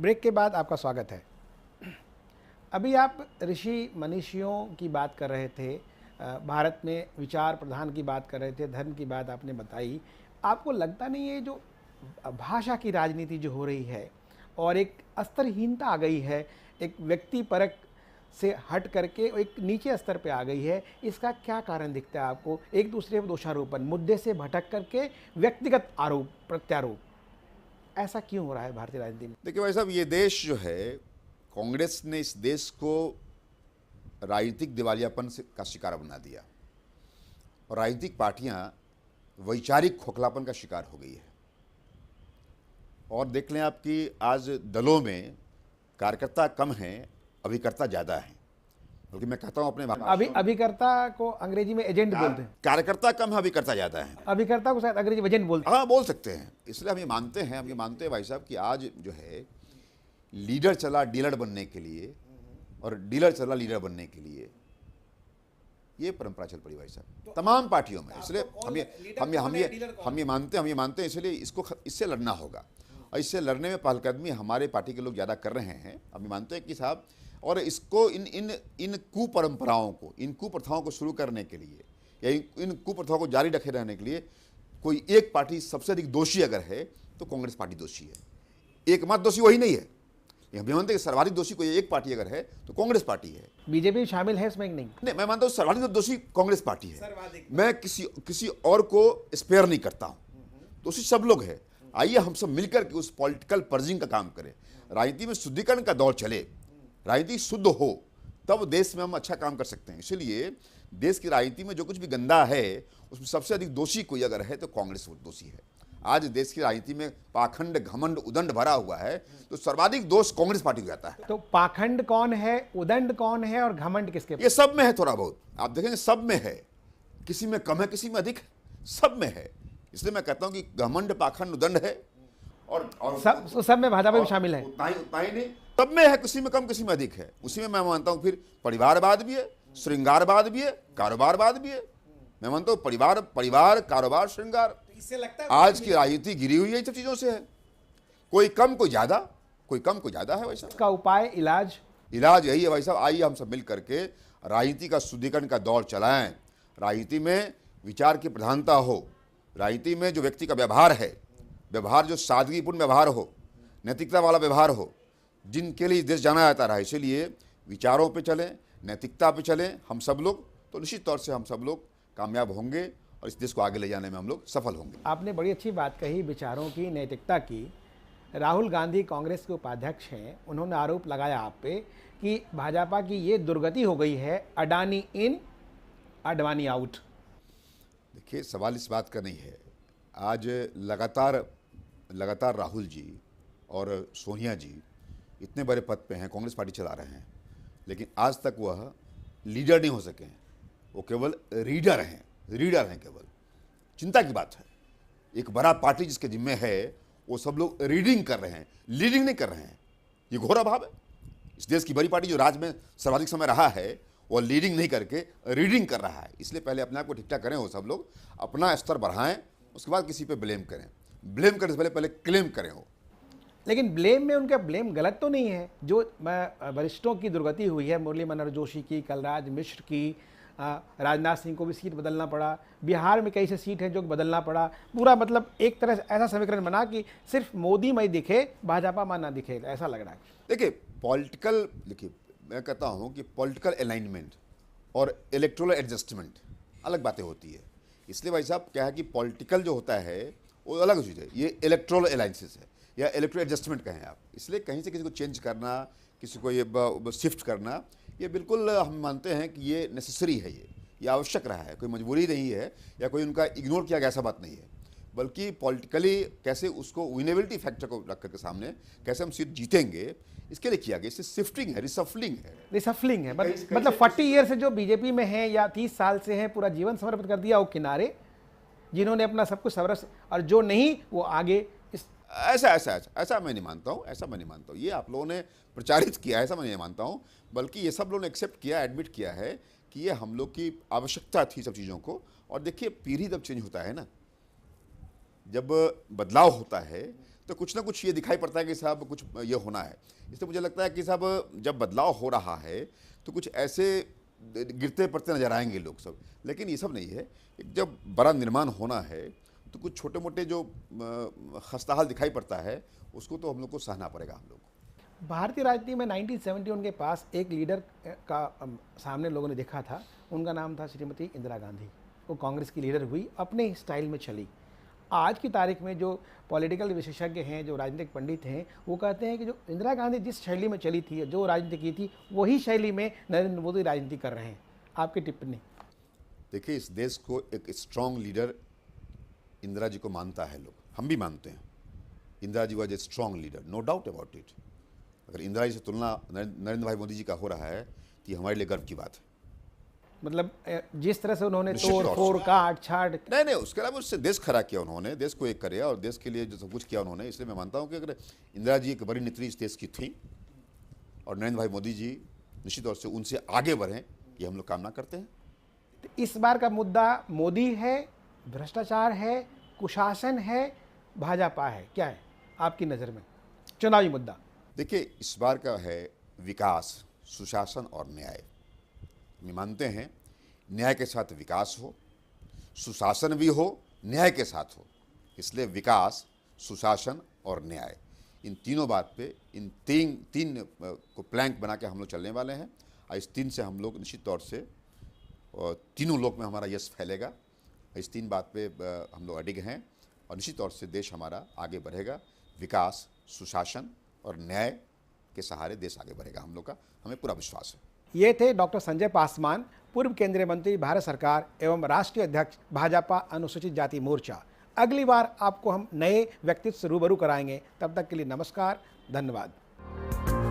Break के बाद आपका स्वागत है। अभी आप ऋषि मनीषियों की बात कर रहे थे, भारत में विचार प्रधान की बात कर रहे थे, धर्म की बात आपने बताई। आपको लगता नहीं है जो भाषा की राजनीति जो हो रही है और एक स्तरहीनता आ गई है, एक व्यक्ति परक से हट करके एक नीचे स्तर पे आ गई है, इसका क्या कारण दिखता है आपको? एक दूसरे पर दोषारोपण, मुद्दे से भटक करके व्यक्तिगत आरोप प्रत्यारोप, ऐसा क्यों हो रहा है भारतीय राजनीति में? देखिए भाई साहब, ये देश जो है, कांग्रेस ने इस देश को राजनीतिक दिवालियापन का शिकार बना दिया और राजनीतिक पार्टियां वैचारिक खोखलापन का शिकार हो गई है। और देख लें आप कि आज दलों में कार्यकर्ता कम हैं, अभिकर्ता ज़्यादा हैं। क्योंकि मैं कहता हूं अपने अभिकर्ता को अंग्रेजी में एजेंट बोलते हैं। कार्यकर्ता कम है, अभिकर्ता ज़्यादा हैं। अभिकर्ता को शायद अंग्रेजी में एजेंट बोलते हैं। हाँ, बोल सकते हैं। इसलिए हम ये मानते हैं भाई साहब कि आज जो है लीडर चला डीलर बनने के लिए और डीलर चला लीडर बनने के लिए, ये परंपरा चल पड़ी भाई साहब तमाम पार्टियों में। इसलिए हम ये मानते हैं इसलिए इससे लड़ना होगा और इससे लड़ने में पहलकदमी हमारे पार्टी के लोग ज़्यादा कर रहे हैं। हम ये मानते हैं कि साहब, और इसको इन कुपरंपराओं को, इन कुप्रथाओं को शुरू करने के लिए या इन कुप्रथाओं को जारी रखे रहने के लिए कोई एक पार्टी सबसे अधिक दोषी अगर है तो कांग्रेस पार्टी दोषी है। एकमात्र दोषी वही नहीं है। हम मानते हैं कि सर्वाधिक दोषी कोई एक पार्टी अगर है तो कांग्रेस पार्टी है। बीजेपी शामिल है इसमें? नहीं, मैं मानता हूँ सर्वाधिक दोषी कांग्रेस पार्टी है। मैं किसी और को स्पेयर नहीं करता हूँ, दोषी सब लोग हैं। आइए हम सब मिलकर के उस पॉलिटिकल पर्जिंग का काम करें। राजनीति में शुद्धिकरण का दौर चले, राजनीति शुद्ध हो, तब देश में हम अच्छा काम कर सकते हैं। इसलिए देश की राजनीति में जो कुछ भी गंदा है उसमें सबसे अधिक दोषी कोई अगर है तो कांग्रेस दोषी है। आज देश की राजनीति में पाखंड, घमंड, उदंड भरा हुआ है तो सर्वाधिक दोष कांग्रेस पार्टी को जाता है। तो पाखंड कौन है, उदंड कौन है और घमंड किसके? ये सब में है, थोड़ा बहुत आप देखेंगे सब में है, किसी में कम है किसी में अधिक है, सब में है। इसलिए मैं कहता हूं कि घमंड, पाखंड, उदंड है और सब में भाजपा भी शामिल है। उतना ही नहीं, सब में है, किसी में कम किसी में अधिक है। उसी में मैं मानता हूं फिर परिवारवाद भी है, श्रृंगारवाद भी है, कारोबारवाद भी है। मैं मानता हूं परिवार, कारोबार, श्रृंगार, इससे लगता है आज की राजनीति गिरी हुई है इन सब चीजों से है। कोई कम कोई ज्यादा, कोई कम कोई ज्यादा है। वैसा इसका उपाय, इलाज यही है भाई साहब। आइए हम सब मिल करके राजनीति का शुद्धिकरण का दौर चलाएं। राजनीति में विचार की प्रधानता हो, राजनीति में जो व्यक्ति का व्यवहार है, व्यवहार जो सादगीपूर्ण व्यवहार हो, नैतिकता वाला व्यवहार हो, जिनके लिए देश जाना जाता रहा। इसीलिए विचारों पे चलें, नैतिकता पे चलें हम सब लोग, तो निश्चित तौर से हम सब लोग कामयाब होंगे और इस देश को आगे ले जाने में हम लोग सफल होंगे। आपने बड़ी अच्छी बात कही विचारों की, नैतिकता की। राहुल गांधी कांग्रेस के उपाध्यक्ष हैं, उन्होंने आरोप लगाया आप पे कि भाजपा की ये दुर्गति हो गई है, अडानी इन अडवाणी आउट। देखिए, सवाल इस बात का नहीं है। आज लगातार राहुल जी और सोनिया जी इतने बड़े पद पे हैं, कांग्रेस पार्टी चला रहे हैं, लेकिन आज तक वह लीडर नहीं हो सके हैं। वो केवल रीडर हैं केवल। चिंता की बात है, एक बड़ा पार्टी जिसके जिम्मे है वो सब लोग रीडिंग कर रहे हैं, लीडिंग नहीं कर रहे हैं। ये घोर अभाव है। इस देश की बड़ी पार्टी जो राज में सर्वाधिक समय रहा है वो लीडिंग नहीं करके रीडिंग कर रहा है। इसलिए पहले अपने आप को ठीक ठाक करें, वो सब लोग अपना स्तर बढ़ाएं, उसके बाद किसी पे ब्लेम करें। ब्लेम करने से पहले क्लेम करें हो। लेकिन ब्लेम में उनका ब्लेम गलत तो नहीं है। जो वरिष्ठों की दुर्गति हुई है, मुरली मनोहर जोशी की, कलराज मिश्र की, राजनाथ सिंह को भी सीट बदलना पड़ा, बिहार में कई से सीट हैं जो बदलना पड़ा। पूरा मतलब एक तरह से ऐसा समीकरण बना कि सिर्फ मोदी मई दिखे, भाजपा मां ना दिखे, ऐसा लग रहा है। देखिए मैं कहता हूं कि पॉलिटिकल अलाइनमेंट और इलेक्टोरल एडजस्टमेंट अलग बातें होती है। इसलिए भाई साहब क्या है कि पॉलिटिकल जो होता है वो अलग चीज़ है, ये इलेक्टोरल अलायंसेस है या इलेक्टोरल एडजस्टमेंट कहें आप। इसलिए कहीं से किसी को चेंज करना, किसी को ये शिफ्ट करना, ये बिल्कुल हम मानते हैं कि ये नेसेसरी है, ये आवश्यक रहा है। कोई मजबूरी नहीं है या कोई उनका इग्नोर किया गया, ऐसा बात नहीं है। बल्कि पॉलिटिकली कैसे उसको विनेबिलिटी फैक्टर को रख करके सामने कैसे हम सीट जीतेंगे, इसके लिए किया गया। इससे शिफ्टिंग है, रिसफलिंग है। मतलब 40 ईयर से जो बीजेपी में है या 30 साल से हैं, पूरा जीवन समर्पित कर दिया वो किनारे, जिन्होंने अपना सब कुछ सवरस, और जो नहीं वो आगे। ऐसा मैं नहीं मानता हूँ। ये आप लोगों ने प्रचारित किया है, ऐसा मैं नहीं मानता हूँ। बल्कि ये सब लोगों ने एक्सेप्ट किया, एडमिट किया है कि ये हम लोग की आवश्यकता थी सब चीज़ों को। और देखिए, पीढ़ी जब चेंज होता है ना, जब बदलाव होता है तो कुछ ना कुछ ये दिखाई पड़ता है कि साहब कुछ ये होना है। इसलिए मुझे लगता है कि साहब जब बदलाव हो रहा है तो कुछ ऐसे गिरते पड़ते नजर आएंगे लोग सब, लेकिन ये सब नहीं है। जब बड़ा निर्माण होना है तो कुछ छोटे मोटे जो खस्ताहाल दिखाई पड़ता है उसको तो हम लोग को सहना पड़ेगा। हम लोग भारतीय राजनीति में 1971 के पास एक लीडर का सामने लोगों ने देखा था, उनका नाम था श्रीमती इंदिरा गांधी। वो कांग्रेस की लीडर हुई, अपने स्टाइल में चली। आज की तारीख में जो पॉलिटिकल विशेषज्ञ हैं, जो राजनीतिक पंडित हैं, वो कहते हैं कि जो इंदिरा गांधी जिस शैली में चली थी, जो राजनीति की थी, वही शैली में नरेंद्र मोदी राजनीति कर रहे हैं। आपकी टिप्पणी? देखिए, इस देश को एक स्ट्रांग लीडर इंदिरा जी को मानता है लोग, हम भी मानते हैं। Indira ji was a strong leader, no doubt about it. अगर इंदिरा जी से तुलना नरेंद्र भाई मोदी जी का हो रहा है तो ये हमारे लिए गर्व की बात है। मतलब जिस तरह से उन्होंने तोड़ फोड़ काट छाट, नहीं, उसके अलावा उससे देश खड़ा किया उन्होंने, देश को एक किया और देश के लिए जो सब कुछ किया उन्होंने। इसलिए मैं मानता हूँ कि अगर इंदिरा जी एक बड़ी नेत्री इस देश की थी और नरेंद्र भाई मोदी जी निश्चित तौर से उनसे आगे बढ़ें, ये हम लोग कामना करते हैं। तो इस बार का मुद्दा मोदी है, भ्रष्टाचार है, कुशासन है, भाजपा है, क्या है आपकी नज़र में चुनावी मुद्दा? देखिए, इस बार का है विकास, सुशासन और न्याय। हम मानते हैं न्याय के साथ विकास हो, सुशासन भी हो, न्याय के साथ हो। इसलिए विकास, सुशासन और न्याय, इन तीनों बात पे, इन तीन को प्लैंक बना के हम लोग चलने वाले हैं। और इस तीन से हम लोग निश्चित तौर से तीनों लोक में हमारा यश फैलेगा। इस तीन बात पे हम लोग अडिग हैं और निश्चित तौर से देश हमारा आगे बढ़ेगा। विकास, सुशासन और न्याय के सहारे देश आगे बढ़ेगा हम लोग का, हमें पूरा विश्वास है। ये थे डॉक्टर संजय पासवान, पूर्व केंद्रीय मंत्री, भारत सरकार एवं राष्ट्रीय अध्यक्ष भाजपा अनुसूचित जाति मोर्चा। अगली बार आपको हम नए व्यक्तित्व से रूबरू कराएंगे। तब तक के लिए नमस्कार, धन्यवाद।